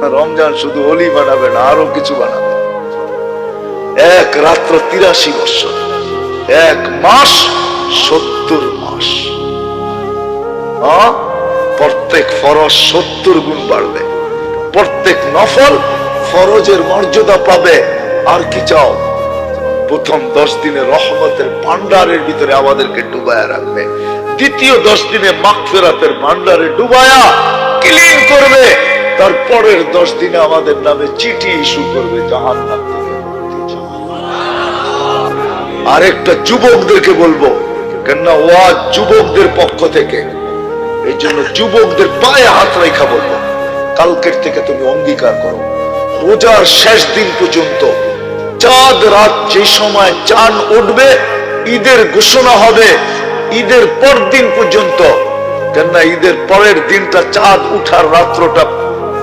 রমজান শুধু ওলি বানাবে না, আরো কিছু বানাবে। এক রাত্র 83 বছর, এক মাস 70 মাস। প্রত্যেক ফরজ 70 গুণ বাড়বে, প্রত্যেক নফল ফরজের মর্যাদা পাবে। আর কি চাও? প্রথম 10 দিনে রহমতের ভান্ডারের ভিতরে আমাদেরকে ডুবায়া রাখবে, দ্বিতীয় 10 দিনে মাগফিরাতের ভান্ডারে ডুবায়া ক্লিন করবে, তারপরের 10 দিনে আমাদের নামে চিঠি ইস্যু করবে জাহান্নাম থেকে মুক্তি। আরেকটা যুবকদেরকে বলবো, কেননা ওয়াজ যুবকদের পক্ষ থেকে, এই জন্য যুবকদের পায়ে হাত রেখা বলবো, কালকের থেকে তুমি অঙ্গীকার করো, রোজার শেষ দিন পর্যন্ত চাঁদ রাত যে সময় চাঁদ উঠবে, ঈদের ঘোষণা হবে ঈদের পর দিন পর্যন্ত, কেননা ঈদের পরের দিনটা চাঁদ উঠার রাত্রটা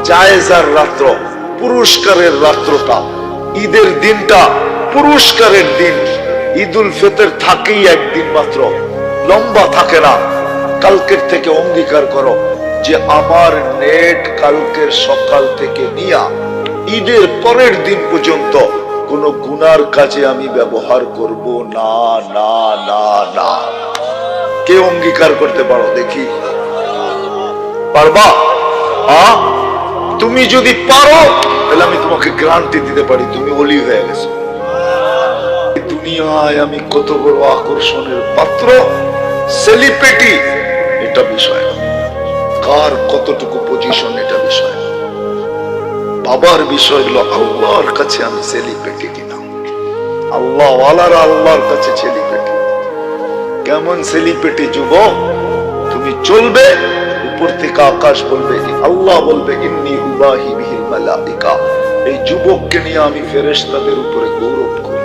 জায়েজার রাত্র, পুরস্কারের রাত্রটা, ঈদের দিনটা পুরস্কারের দিন। ঈদুল ফিতর থাকেই একদিন মাত্র, লম্বা থাকে না। কালকের থেকে অঙ্গীকার করো যে আমার নেট কালকের সকাল থেকে নিয়া ঈদের পরের দিন পর্যন্ত কোন গুনার কাজে আমি ব্যবহার করব না, না, না, না। কে অঙ্গীকার করতে পারো দেখি? পারবা? তুমি যদি পারো তাহলে আমি তোমাকে গ্যারান্টি দিতে পারি তুমি ওলি হয়ে গেছো। দুনিয়ায় আমি কত বড় আকর্ষণের পাত্র, সেলিব্রিটি, এটা বিষয় না। কার কতটুকু পজিশন এটা বিষয় না। বাবার বিষয় হলো আল্লাহর কাছে আমি সেলিব্রিটি কিনা। আল্লাহ ওয়ালারা আল্লাহর কাছে সেলিব্রিটি। কেমন সেলিব্রিটি যুবক? তুমি চলবে, উপর থেকে আকাশ বলবে, আল্লাহ বলবে ইন্নী উবাহি বিহিল মালাইকা, এই যুবককে নিয়ে আমি ফেরেশতাদের উপরে গৌরব করি।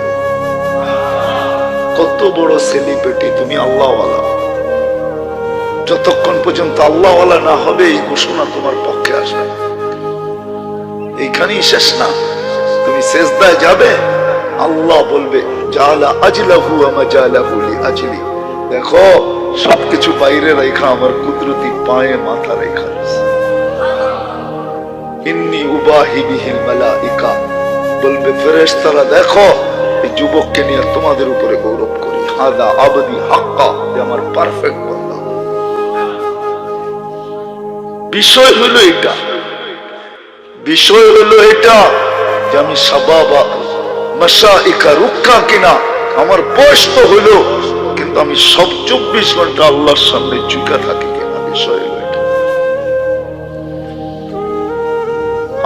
কত বড় সেলিব্রিটি তুমি, আল্লাহ ওয়ালা। যতক্ষণ পর্যন্ত আল্লাহ ওয়ালা না হবে এই ঘোষণা তোমার পক্ষে আসবে না। এইখানেই শেষ না, তুমি সেজদায় যাবে, আল্লাহ বলবে জালা আজলাহু ওয়া মাজালাহু লিআজলি, দেখো সবকিছু বাইরে রেখা আমার কুদরতি পায়ে মাথা রেখা। ইন্নী উবাহি বিহিল মালাইকা, বলবে ফেরেশতারা দেখো এই যুবককে নিয়ে তোমাদের উপরে গৌরব করি। হাদা আবদি হাক্কা, আমার পারফেক্ট বান্দা। বিষয় হলো এটা, বিষয় হলো এটা যে আমি শাবাবা মাশাইকা রুক্কা কিনা, আমার বয়স তো হলো, কিন্তু আমি সব 24 ঘন্টা আল্লাহর সামনে ঝুঁকা থাকি কিনা, বিষয় হলো এটা।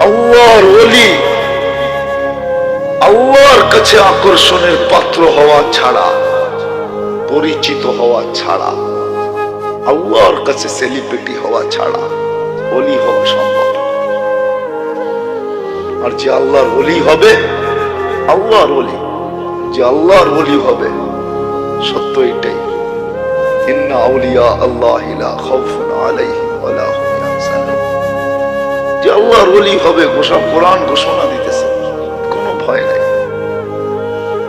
আল্লাহর ওলি, আল্লাহর কাছে আকর্ষণের পাত্র হওয়া ছাড়া, পরিচিত হওয়া ছাড়া, আল্লাহর কাছে সেলিব্রিটি হওয়া ছাড়া ওলি হওয়া সম্ভব। আর যে আল্লাহর ওলি হবে, আল্লাহর ওলি, যে আল্লাহর ওলি হবে, সত্য এটাই, ইন্না আউলিয়া আল্লাহি লা খাউফুন আলাইহিম ওয়া লা হুম ইয়াহজানুন। যে আল্লাহর ওলি হবে, কোরআন ঘোষণা দিতেছে, কোনো ভয় নাই,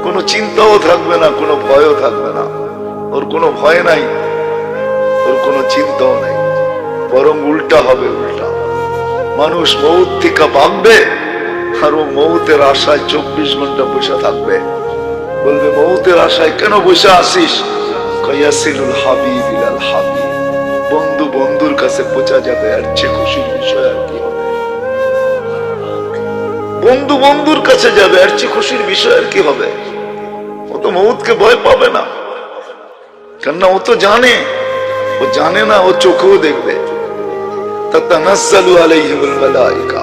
কোনো চিন্তাও থাকবে না, কোনো ভয়ও থাকবে না। ওর কোনো ভয় নাই, ওর কোনো চিন্তাও নাই, বরং উল্টা হবে, উল্টা। মানুষ মউত থেকে ভাববে, আর ও মউতের আশায় 24 ঘন্টা বসে থাকবে। বলবে মউতের আশায় কেন বসে আসিস? কায়াসিলুল হাবিব ইলাল হাবিব, বন্ধু বন্ধুর কাছে পৌঁছা যাবে, আর চেয়ে খুশির বিষয় আর কি হবে? বন্ধু বন্ধুর কাছে যাবে, আর চেয়ে খুশির বিষয় আর কি হবে? ও তো মউতকে ভয় পাবে না, কেননা ও তো জানে, ও জানে না, ও চোখেও দেখবে। তাতানাজ্জালু আলাইহিমুল মালাইকা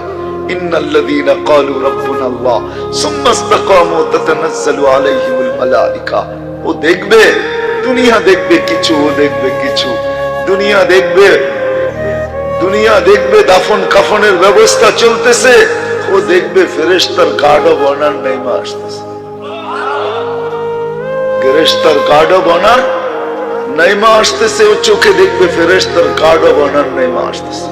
ইন্নাল্লাযীনা ক্বালু রাব্বুনাল্লাহ সুম্মা ইসতাকামু তাতানাজ্জালু আলাইহিমুল মালাইকা। ও দেখবে, দুনিয়া দেখবে কিছু, ও দেখবে কিছু। দুনিয়া দেখবে, দুনিয়া দেখবে দাফন কাফনের ব্যবস্থা চলতেছে, ও দেখবে ফেরেশতার গার্ড অফ অনার নেমে আসতেছে। ফেরেশতার গার্ড অফ অনার নেমে আসতেছে, ও চোখে দেখবে ফেরেশতার গার্ড অফ অনার নেমে আসতেছে।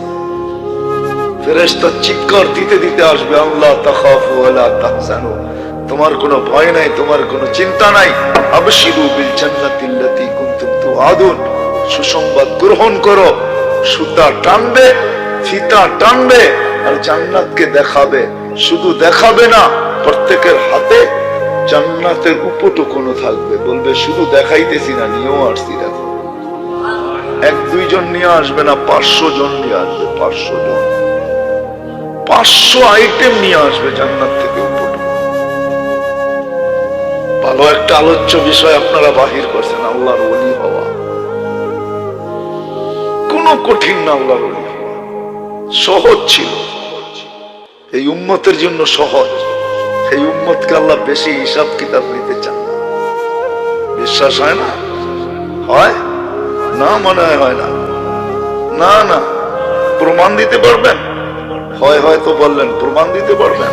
ফেরেশতা চিৎকার দিতে দিতে আসবে, আল্লাহ তাখাফু ওয়া লা তাহজানু, তোমার কোনো ভয় নাই, তোমার কোনো চিন্তা নাই। আবশিরু বিল জান্নাতিল্লাতী কুনতুম তুআদুন, সুসংবাদ গ্রহণ করো। সুতা টানবে, ফিতা টানবে, আর জান্নাতকে দেখাবে। শুধু দেখাবে না, প্রত্যেকের হাতে জান্নাতের উপটুকুনো থাকবে, বলবে শুধু দেখাইতেছি না, নিয়েও আসছি। দেখো, এক দুইজন নিয়ে আসবে না, 500 জন নিয়ে আসবে। 500 জন, 500 আইটেম নিয়ে আসবে জান্নাত থেকে উপটুকু। ভালো একটা আলোচ্য বিষয় আপনারা বাহির করছেন, আল্লাহর ওলি হওয়া কোন কঠিন না। আল্লাহর ওলি হওয়া সহজ ছিল, এই উম্মতের জন্য সহজ। এই উম্মতকে আল্লাহ বেশি হিসাব কিতাব নিতে চান না। বিশ্বাস হয় না? হয় না? মনে হয় না। না না, প্রমাণ দিতে পারবেন? হয় হয়তো বললেন, প্রমাণ দিতে পারবেন?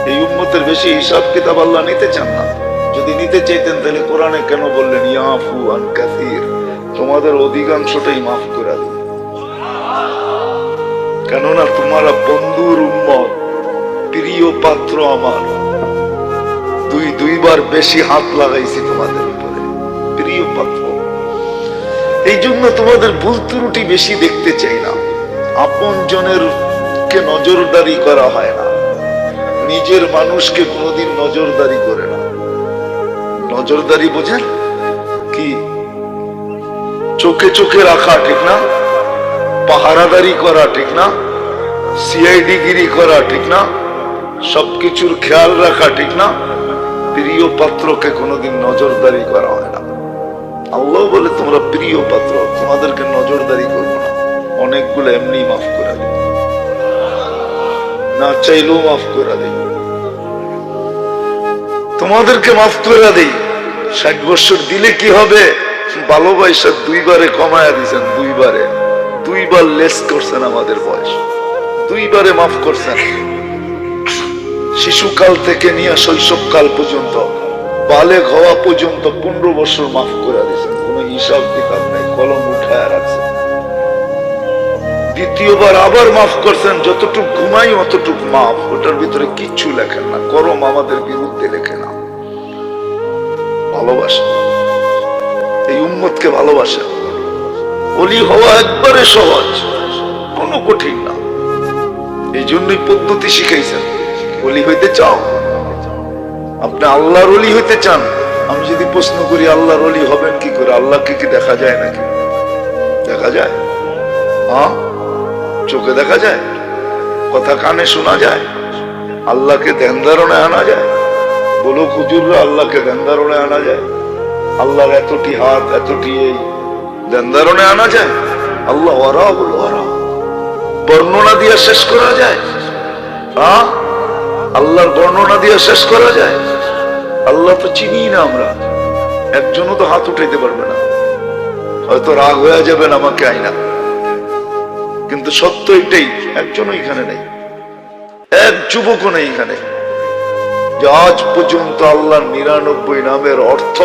এই উম্মতের বেশি হিসাব কিতাব আল্লাহ নিতে চান না। যদি নিতে চাইতেন তাহলে কোরআনে কেন বললেন ইয়াফু আন কাসীর, তোমাদের অধিকাংশটাই মাফ করে দিন। কেননা তোমারা বন্ধুর উম্মত, প্রিয় পাত্র আমার। দুইবার বেশি হাত লাগাইছি তোমাদের উপরে, প্রিয় পাত্র। এই জন্য তোমাদের ভুল ত্রুটি বেশি দেখতে চাই না। আপন জনের কে নজরদারি করা হয় না, নিজের মানুষকে কোনোদিন নজরদারি করে না। নজরদারি বোঝেন কি? চোখে চোখে রাখা, ঠিক না? পাহারাদারি করা, ঠিক না? সিআইডি গিরি করা, ঠিক না? সবকিছুর খেয়াল রাখা, ঠিক না? প্রিয় পাত্রকে কোনোদিন নজরদারি করা হয় না। আল্লাহ বলে তোমরা প্রিয় পাত্র, তোমাদেরকে নজরদারি করবো না। অনেকগুলো এমনি মাফ করে দিই, না চাইলেও মাফ করে দিই। তোমাদেরকে মাফ করে দিই। 60 বছর দিলে কি হবে? ভালোবাসা দুইবারে কমায়া দিয়েছেন, দুইবার লেস করছেন আমাদের বয়স, দুইবারে মাফ করছেন। শিশুকাল থেকে নিয়ে শৈশবকাল পর্যন্ত, বালেগ হওয়া পর্যন্ত 15 বছর মাফ করে দিয়েছেন। কোন হিসাব কিতাব নেই, কলম উঠায় রাখছেন। দ্বিতীয়বার আবার মাফ করছেন, যতটুকু ঘুমাই অতটুকু মাফ। ওটার ভিতরে কিচ্ছু লেখেন না, করম আমাদের বিরুদ্ধে লেখে না। ভালোবাসেন, এই উম্মতকে ভালোবাসেন। ওলি হওয়া একবারে সহজ, কোনো কঠিন না। এই জন্যই পদ্ধতি শিখাইছেন। ওলি হইতে চাও, আপনি আল্লাহর ওলি হইতে চান। আমি যদি প্রশ্ন করি আল্লাহর ওলি হবেন কি করে? আল্লাহকে কি দেখা যায় নাকি? দেখা যায়? হ্যাঁ, চোখে দেখা যায়, কথা কানে শোনা যায়, আল্লাহকে ধ্যান ধারণে আনা যায়। বলো হুজুররা, আল্লাহকে ধ্যান ধারণে আনা যায়? আল্লাহর এতটি হাত, এতটি এই ধ্যান ধারণে আনা যায়? আল্লাহ ওয়ারা বলো, ওয়ারা বর্ণনা দিয়ে শেষ করা যায়? হ্যাঁ, আল্লাহর বর্ণনা দিয়ে শেষ করা যায়? আল্লাহ তো চিনি না আমরা, একজনও তো হাত উঠাইতে পারবে না। হয়তো রাগ হয়ে যাবেন আমাকে আইনা, কিন্তু সত্য এটাই, একজনও এখানে নেই, এক যুবকও নেই এখানে যে আজ পর্যন্ত আল্লাহর 99 নামের অর্থ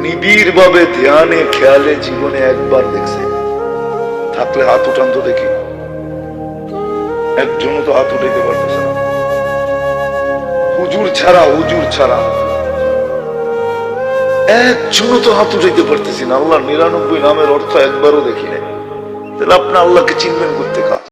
নিবিড় ভাবে ধ্যানে খেয়ালে জীবনে একবার দেখছে। থাকলে হাত উঠান তো দেখি। একজনও তো হাত উঠাইতে পারতেছে না, হুজুর ছাড়া একজনও তো হাত উঠাইতে পারতেছি না। আল্লাহর 99 নামের অর্থ একবারও দেখি নাই। তাহলে আপনি আল্লাহকে চিনবেন করতে